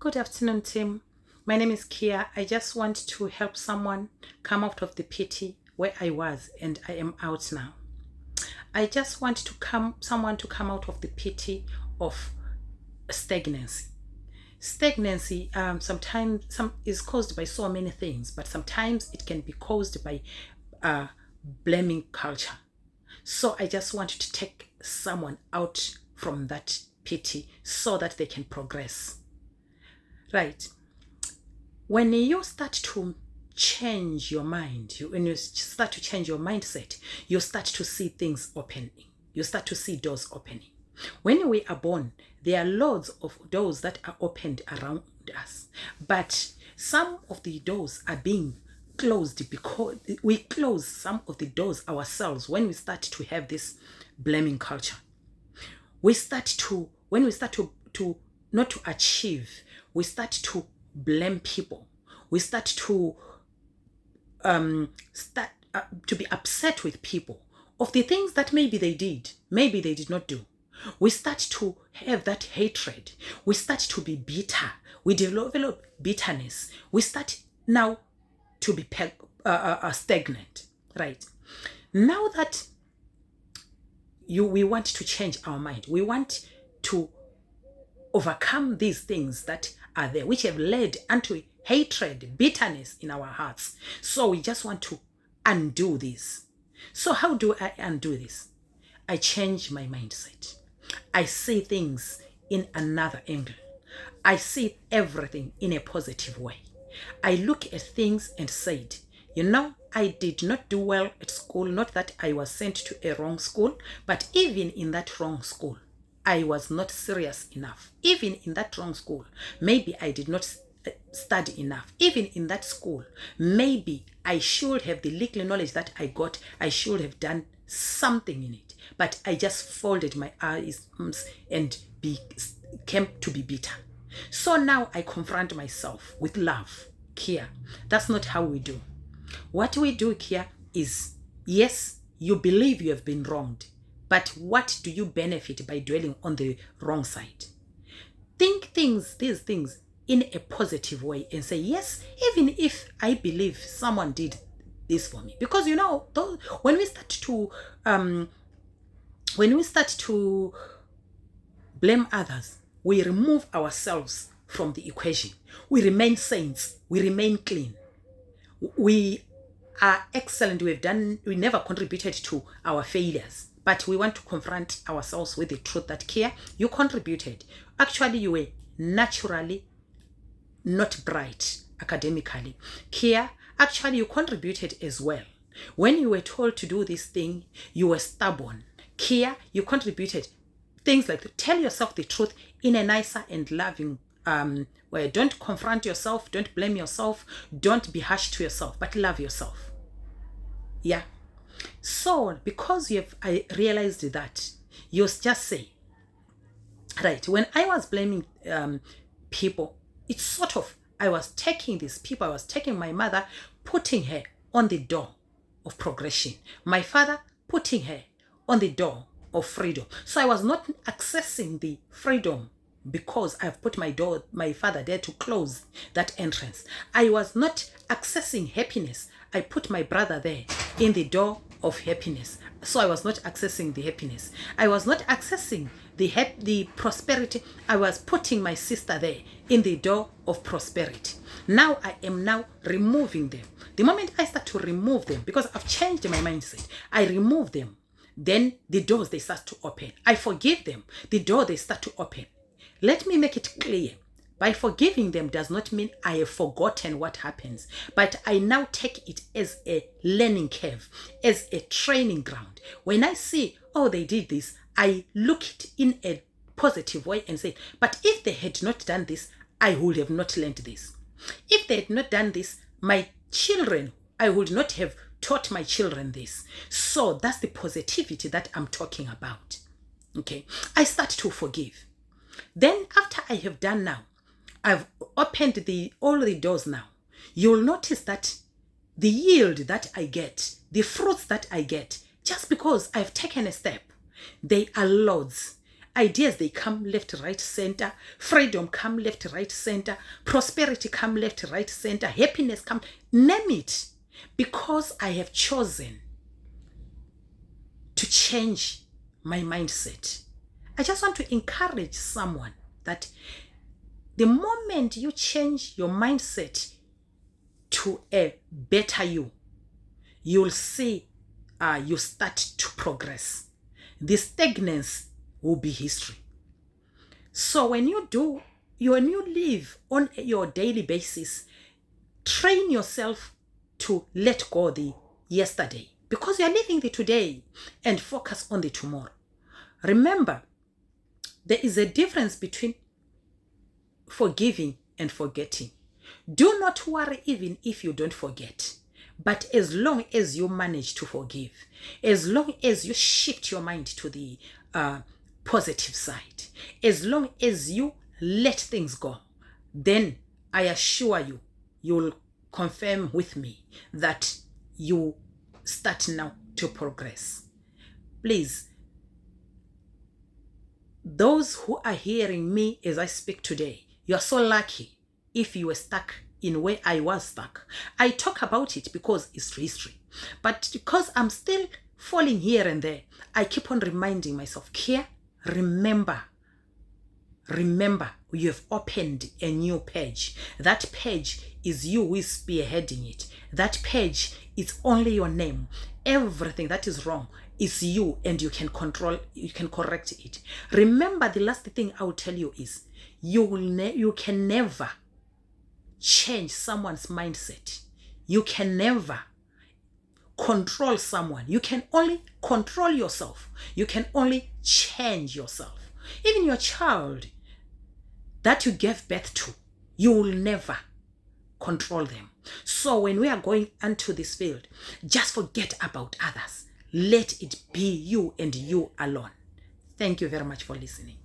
Good afternoon, team. My name is Kia. I just want to help someone come out of the pity where I was, and I am out now. I just want someone to come out of the pity of stagnancy. Stagnancy sometimes is caused by so many things, but sometimes it can be caused by blaming culture. So I just want to take someone out from that pity so that they can progress. Right. When you start to change your mind, when you start to change your mindset, you start to see things opening. You start to see doors opening. When we are born, there are loads of doors that are opened around us. But some of the doors are being closed because we close some of the doors ourselves when we start to have this blaming culture. When we start to not to achieve, we start to blame people. We start to be upset with people of the things that maybe they did not do. We start to have that hatred. We start to be bitter. We develop bitterness. We start now to be stagnant, right? Now that we want to change our mind. We want to overcome these things that are there, which have led unto hatred, bitterness in our hearts. So we just want to undo this. So how do I undo this? I change my mindset. I see things in another angle. I see everything in a positive way. I look at things and said, I did not do well at school. Not that I was sent to a wrong school, but even in that wrong school, I was not serious enough. Even in that wrong school, maybe I did not study enough. Even in that school, maybe I should have the little knowledge that I got. I should have done something in it. But I just folded my eyes and came to be bitter. So now I confront myself with love. Kia, that's not how we do. What we do here is, yes, you believe you have been wronged, but what do you benefit by dwelling on the wrong side? Think these things in a positive way and say, yes, even if I believe someone did this for me. Because when we start to blame others, we remove ourselves from the equation. We remain saints. We remain clean. We are excellent. We never contributed to our failures, but we want to confront ourselves with the truth that, Kia, you contributed. Actually, you were naturally not bright academically. Kia, actually, you contributed as well. When you were told to do this thing, you were stubborn. Kia, you contributed. Things like that. Tell yourself the truth in a nicer and loving where don't confront yourself, don't blame yourself, don't be harsh to yourself, but love yourself. Yeah. So because I realized that, you just say, right, when I was blaming people, it's sort of, I was taking my mother, putting her on the door of progression. My father, putting her on the door of freedom. So I was not accessing the freedom because I've put my father there to close that entrance. I was not accessing happiness. I put my brother there in the door of happiness. So I was not accessing the happiness. I was not accessing the prosperity. I was putting my sister there in the door of prosperity. Now I am now removing them. The moment I start to remove them, because I've changed my mindset, I remove them. Then the doors, they start to open. I forgive them. The door, they start to open. Let me make it clear. By forgiving them does not mean I have forgotten what happens, but I now take it as a learning curve, as a training ground. When I see, oh, they did this, I look it in a positive way and say, but if they had not done this, I would have not learned this. If they had not done this, my children, I would not have taught my children this. So that's the positivity that I'm talking about. Okay, I start to forgive. Then after I have done now, I've opened all the doors now. You'll notice that the yield that I get, the fruits that I get, just because I've taken a step, they are loads. Ideas, they come left, right, center. Freedom come left, right, center. Prosperity come left, right, center. Happiness come, name it. Because I have chosen to change my mindset. I just want to encourage someone that the moment you change your mindset to a better you, you'll see you start to progress. The stagnance will be history. So when you live on your daily basis, train yourself to let go the yesterday, because you are living the today, and focus on the tomorrow. Remember, there is a difference between forgiving and forgetting. Do not worry even if you don't forget. But as long as you manage to forgive, as long as you shift your mind to the positive side, as long as you let things go, then I assure you, you'll confirm with me that you start now to progress. Please, those who are hearing me as I speak today, you are so lucky if you were stuck in where I was stuck. I talk about it because it's history. But because I'm still falling here and there, I keep on reminding myself, Kia, remember, you have opened a new page. That page is you who is spearheading it. That page is only your name. Everything that is wrong is you, and you can correct it. Remember, the last thing I will tell you is you can never change someone's mindset. You can never control someone. You can only control yourself. You can only change yourself. Even your child that you gave birth to, you will never control them. So when we are going into this field, just forget about others. Let it be you and you alone. Thank you very much for listening.